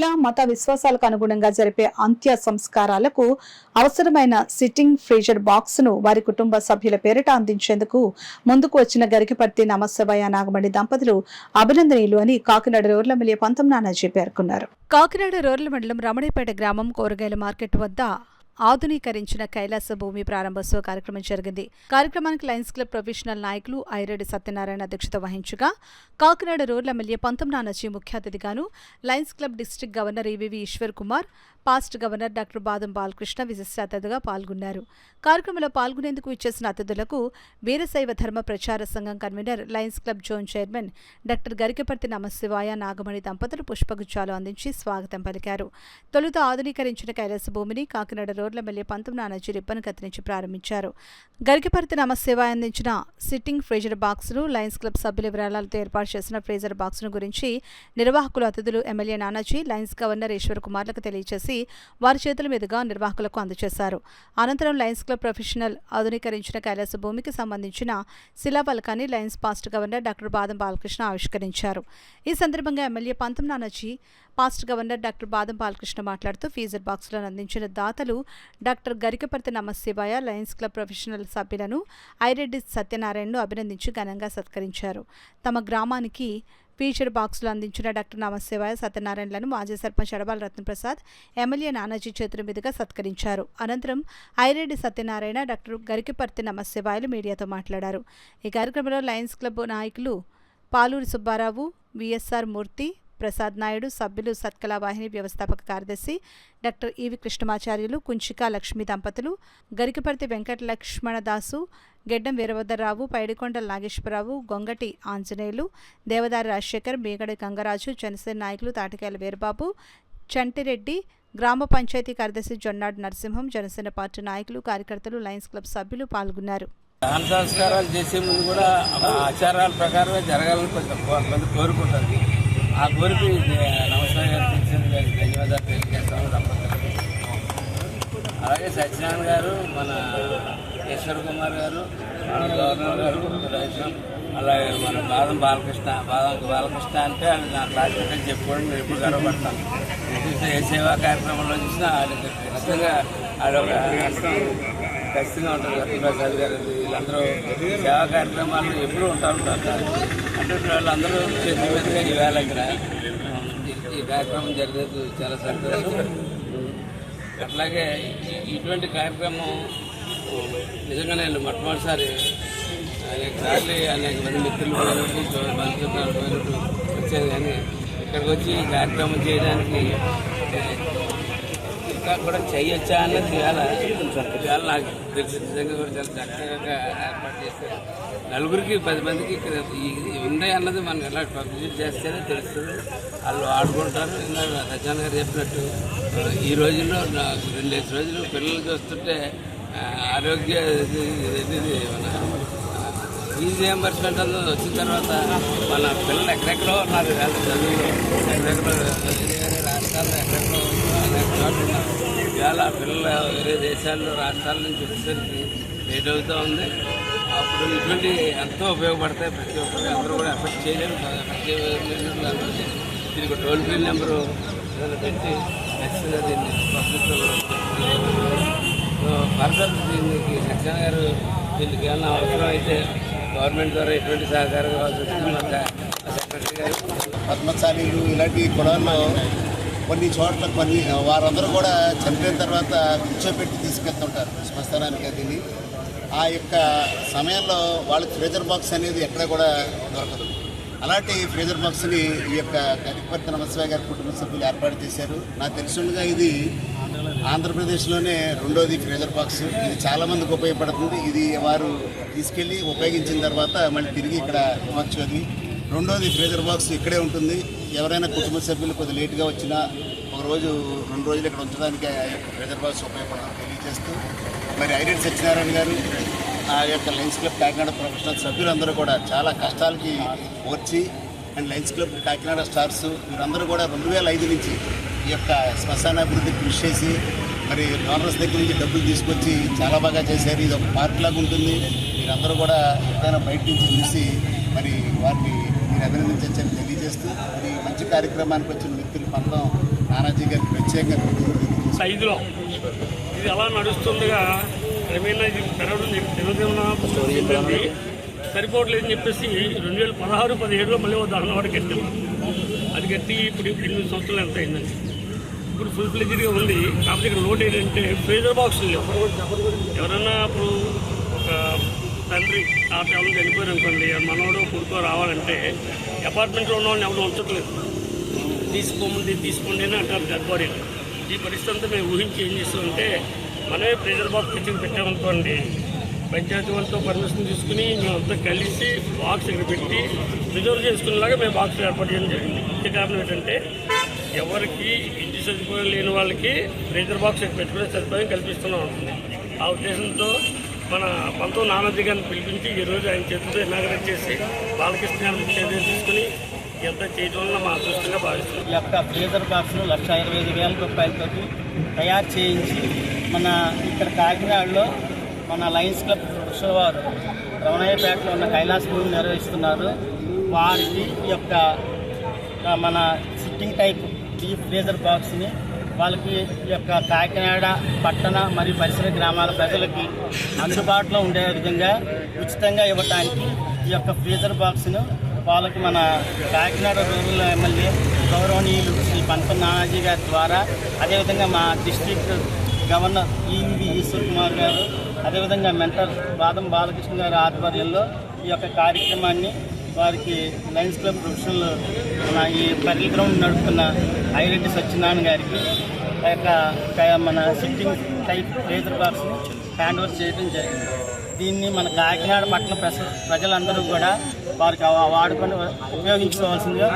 కుల మత విశ్వాసాలకు అనుగుణంగా జరిపే అంత్య సంస్కారాలకు అవసరమైన సిట్టింగ్ ఫ్రీజర్ బాక్స్ ను వారి కుటుంబ సభ్యుల పేరిట అందించేందుకు ముందుకు వచ్చిన గరికపర్తి నమశివాయ నాగమణి దంపతులు అభినందనీయులు అని కాకినాడ రూరల్ ఎమ్మెల్యే పంతం నానాజీ పేర్కొన్నారు. కాకినాడ రూరల్ మండలం రమణిపేట గ్రామం కూరగాయల మార్కెట్ వద్ద ఆధునీకరించిన కైలాస భూమి ప్రారంభోత్సవ కార్యక్రమం జరిగింది. కార్యక్రమానికి లయన్స్ క్లబ్ ప్రొఫెషనల్ నాయకులు ఐరెడ్డి సత్యనారాయణ అధ్యక్షత వహించగా కాకినాడ రూరల్ ఎమ్మెల్యే పంతం నానాజీ ముఖ్య అతిథిగాను, lions club district governor EVV Eshwar Kumar, past governor doctor Badam Balakrishna విశిష్ట అతిథిగా పాల్గొన్నారు. కార్యక్రమంలో పాల్గొనేందుకు ఇచ్చేసిన అతిథులకు వీరశైవ Dharma Prachara Sangham convener, lions club zone chairman doctor Garikaparthi Namashivaya Nagamani దంపతులు పుష్పగుచ్చాలు అందించి స్వాగతం పలికారు. తొలుత ఆధునీకరించిన కైలాస భూమిని Kakinada rural MLA Pantham Nanaji ribbon కత్తిరించి ప్రారంభించారు. గరికపర్తి నమశివాయ అందించిన సిట్టింగ్ ఫ్రీజర్ బాక్స్ ను, లయన్స్ క్లబ్ సభ్యుల విరాళాలతో ఏర్పాటు చేసిన ఫ్రీజర్ బాక్స్ ను గురించి నిర్వాహకులు అతిథులు MLA Nanaji, lions governor Eshwar కుమార్లకు తెలియజేసి వారి చేతుల మీదుగా నిర్వాహకులకు అందజేశారు. అనంతరం లయన్స్ క్లబ్ ప్రొఫెషనల్ ఆధునీకరించిన కైలాస భూమికి సంబంధించిన శిలాఫలకాన్ని lions past governor doctor Badam Balakrishna ఆవిష్కరించారు. ఈ సందర్భంగా MLA Pantham Nanaji, past governor doctor Badam Balakrishna మాట్లాడుతూ ఫ్రీజర్ బాక్సులను అందించిన దాతలు డాక్టర్ గరికపర్తి నమశివాయ, లయన్స్ క్లబ్ ప్రొఫెషనల్ సభ్యులను ఐరెడ్డి సత్యనారాయణను అభినందించి ఘనంగా సత్కరించారు. తమ గ్రామానికి ఫీచర్ బాక్సులు అందించిన డాక్టర్ నమశివాయ, సత్యనారాయణలను మాజీ సర్పంచ్ అడబాల రత్నప్రసాద్, ఎమ్మెల్యే నానాజీ చేతుల మీదుగా సత్కరించారు. అనంతరం ఐరెడ్డి సత్యనారాయణ, డాక్టర్ గరికపర్తి నమశివాయలు మీడియాతో మాట్లాడారు. ఈ కార్యక్రమంలో లయన్స్ క్లబ్ నాయకులు పాలూరి సుబ్బారావు, విఎస్ఆర్ మూర్తి, ప్రసాద్ నాయుడు, సభ్యులు సత్కళా వాహిని వ్యవస్థాపక కార్యదర్శి డాక్టర్ ఈవి కృష్ణమాచార్యులు, కుంచికా లక్ష్మి దంపతులు, గరికపర్తి వెంకట లక్ష్మణదాసు, గెడ్డం వీరభద్రరావు, పైడికొండల నాగేశ్వరరావు, గొంగటి ఆంజనేయులు, దేవదారి రాజశేఖర్, మేగడి గంగరాజు, జనసేన నాయకులు తాటికాయల వీరబాబు, చంటిరెడ్డి, గ్రామ పంచాయతీ కార్యదర్శి జొన్నాడు నరసింహం, జనసేన పార్టీ నాయకులు, కార్యకర్తలు, లయన్స్ క్లబ్ సభ్యులు పాల్గొన్నారు. దాన సంస్కారాలు చేసే ముందు కూడా ఆచారాల ప్రకారమే జరగాలని కొంతమంది కోరుకుంటారు. ఆ కోరిక నమస్కారం గారు తెలిసింది, ధన్యవాదాలు తెలియజేస్తాము. అలాగే సత్యనారాయణ గారు, మన ఈశ్వర్ కుమార్ గారు, గవర్నర్ గారు, రైతులు, అలాగే మన బాదం బాలకృష్ణ అంటే అది నా క్లాస్మేట్ అని చెప్పుకోవడం నేను ఎప్పుడు గర్వపడతాను. ఏ సేవా కార్యక్రమంలో చూసినా వాళ్ళకి ఖచ్చితంగా అదొక ఖచ్చితంగా ఉంటారు. రత్నప్రసాద్ గారు వీళ్ళందరూ సేవా కార్యక్రమాల్లో ఎప్పుడూ ఉంటారు. అంటే వాళ్ళందరూ చేతి మీదుగా ఈవేళ ఇక్కడ ఈ కార్యక్రమం జరిగేది చాలా సంతోషం. అట్లాగే ఇటువంటి కార్యక్రమం నిజంగా నేను మొట్టమొదటిసారి అనేక సార్లు అనేక మంది మిత్రులు పోయినట్టు వచ్చేది, కానీ ఇక్కడికి వచ్చి ఈ కార్యక్రమం చేయడానికి ఇంకా కూడా చేయొచ్చా అన్నది ఇవాళ నాకు తెలిసి నిజంగా కూడా చాలా చక్కగా ఏర్పాటు చేస్తారు. నలుగురికి 10 మందికి ఇక్కడ ఉన్నాయి అన్నది మనం ఎలా పబ్లిసిటీ చేస్తేనే తెలుస్తుంది. వాళ్ళు ఆడుకుంటారు. ఇందాక సత్యనారాయణ గారు చెప్పినట్టు ఈ రోజుల్లో 2 రోజులు పిల్లలు చూస్తుంటే ఆరోగ్య మన ఫీజు రియంబర్స్మెంట్ అన్నది వచ్చిన తర్వాత మన పిల్లలు ఎక్కడెక్కడో ఉన్నారు, చదువులో ఎక్కడెక్కడో రాష్ట్రాల్లో ఎక్కడెక్కడో అనేక చోట్ల ఉన్నారు. ఇవాళ పిల్లలు వేరే దేశాల్లో రాష్ట్రాల నుంచి వచ్చేసరికి లేట్ అవుతూ ఉంది. అప్పుడు ఇటువంటి ఎంతో ఉపయోగపడతాయి. ప్రతి ఒక్కరికి అందరూ కూడా ఎఫెక్ట్ చేయలేము. దీనికి టోల్ ఫ్రీ నెంబరు పెట్టి ఖచ్చితంగా దీన్ని పబ్లిక్లో ఫర్దర్ దీనికి సత్యనారాయణ గారు దీనికి ఏమన్నా అవసరం అయితే గవర్నమెంట్ ద్వారా ఎటువంటి సహకారం కావాల్సి సెక్రటరీ గారు, పద్మశాలీలు ఇలాంటి కులాల్లో కొన్ని చోట్ల వారందరూ కూడా చనిపోయిన తర్వాత కూర్చోబెట్టి తీసుకెళ్తుంటారు శ్మశానానికి. దీన్ని ఆ యొక్క సమయంలో వాళ్ళకి ఫ్రీజర్ బాక్స్ అనేది ఎక్కడ కూడా దొరకదు. అలాంటి ఫ్రీజర్ బాక్స్ని ఈ యొక్క గరికపర్తి నమశివాయ గారి కుటుంబ సభ్యులు ఏర్పాటు చేశారు. నాకు తెలిసినగా ఇది ఆంధ్రప్రదేశ్లోనే 2వది ఫ్రీజర్ బాక్స్. ఇది చాలామందికి ఉపయోగపడుతుంది. ఇది వారు తీసుకెళ్ళి ఉపయోగించిన తర్వాత మళ్ళీ తిరిగి ఇక్కడ ఇవ్వచ్చు. అది 2వది ఫ్రీజర్ బాక్స్ ఇక్కడే ఉంటుంది. ఎవరైనా కుటుంబ సభ్యులు కొద్దిగా లేటుగా వచ్చినా 1 రోజు 2 రోజులు ఇక్కడ ఉంచడానికి ఆ యొక్క ఫ్రీజర్ బాక్స్ ఉపయోగపడాలని తెలియజేస్తూ, మరి ఐరెడ్డి సత్యనారాయణ గారు, ఆ యొక్క లయన్స్ క్లబ్ కాకినాడ ప్రొఫెషనల్ సభ్యులందరూ కూడా చాలా కష్టాలకి ఓర్చి, and lions club Kakinada stars వీరందరూ కూడా 2005 నుంచి ఈ యొక్క శ్మశానాభివృద్ధికి కృషి చేసి మరి డోనర్స్ దగ్గర నుంచి డబ్బులు తీసుకొచ్చి చాలా బాగా చేశారు. ఇది ఒక పార్క్ లాగా ఉంటుంది. మీరందరూ కూడా ఎప్పుడైనా బయట నుంచి చూసి మరి వారిని మీరు అభినందించని తెలియజేస్తూ, మరి మంచి కార్యక్రమానికి వచ్చిన వ్యక్తులు పంతం నానాజీ గారికి ప్రత్యేకంగా కృతజ్ఞతలు. 5లో ఇది అలా నడుస్తుండగా క్రమేణా ఇది పెరగడం దినదిన సరిపోవట్లేదని చెప్పేసి 2016-17లో మళ్ళీ ఒక దానివాడు కట్టాము. అది కట్టి ఇప్పుడు 8 సంవత్సరాలు ఎంత అయిందండి. ఇప్పుడు ఫుల్ ఫ్లెడ్జ్డ్గా ఉంది. కాకపోతే ఇక్కడ లోటు ఏంటంటే ఫ్రీజర్ బాక్సులు లేవు. ఎవరన్నా ఇప్పుడు ఒక తండ్రి తాత ఎవరు చనిపోయారు అనుకోండి, మనోడు కొడుకో రావాలంటే అపార్ట్మెంట్లో ఉన్న వాళ్ళని ఎవరు ఉంచట్లేదు. తీసుకోండి అని అంటారు డెడ్ బాడీలు. ఈ పరిస్థితి అంతా మేము ఊహించి ఏం చేస్తామంటే మనమే ఫ్రీజర్ బాక్స్ తెచ్చి పెట్టామనుకోండి, పంచాయతీ వాళ్ళతో పర్మిషన్ తీసుకుని మేమంతా కలిసి బాక్స్ ఇక్కడ పెట్టి రిజర్వ్ చేసుకునేలాగా మేము బాక్స్ ఏర్పాటు చేయడం జరిగింది. ముఖ్య కారణం ఏంటంటే ఎవరికి ఇంటి సదుపాయం లేని వాళ్ళకి ఫ్రీజర్ బాక్స్ ఇక్కడ పెట్టుకునే సదుపాయం కల్పిస్తున్నాం ఉంటుంది. ఆ ఉద్దేశంతో మన పంతో నానాజీ గారిని పిలిపించి ఈరోజు ఆయన చేతితో ఇనాగరేట్ చేసి బాలకృష్ణ గారిని ముఖ్య అతిథిగా తీసుకుని ఎంత చేయడం వల్ల మా అదృష్టంగా భావిస్తున్నాం. ఈ యొక్క ఫ్రీజర్ బాక్స్ను 1,25,000 రూపాయలతో తయారు చేయించి మన ఇక్కడ కాకినాడలో మన లయన్స్ క్లబ్ వారు రమణయ్యపేటలో ఉన్న కైలాసభూమి నిర్వహిస్తున్నారు. వారికి ఈ యొక్క మన సిట్టింగ్ టైప్ ఈ ఫ్రీజర్ బాక్స్ని వాళ్ళకి ఈ యొక్క కాకినాడ పట్టణ మరియు పరిసర గ్రామాల ప్రజలకి అందుబాటులో ఉండే విధంగా ఉచితంగా ఇవ్వటానికి ఈ యొక్క ఫ్రీజర్ బాక్స్ను వాళ్ళకి మన కాకినాడ రూరల్ ఎమ్మెల్యే గౌరవనీయులు శ్రీ పంతం నానాజీ గారి ద్వారా, అదేవిధంగా మా డిస్ట్రిక్ట్ గవర్నర్ ఈవి ఈశ్వర్ కుమార్ గారు, అదేవిధంగా మెంటర్ బాదం బాలకృష్ణ గారి ఆధ్వర్యంలో ఈ యొక్క కార్యక్రమాన్ని వారికి లయన్స్ క్లబ్ ప్రొఫెషనల్ మన ఈ పర్లి గ్రౌండ్ నడుపుతున్న ఐరెడ్డి సత్యనారాయణ గారికి ఆ యొక్క మన సిట్టింగ్ టైప్ ఫ్రీజర్ బాక్స్ని హ్యాండ్ ఓవర్ చేయడం జరిగింది. దీన్ని మన కాకినాడ పట్టణ ప్రజలందరూ కూడా వారికి వాడుకొని ఉపయోగించుకోవాల్సిందిగా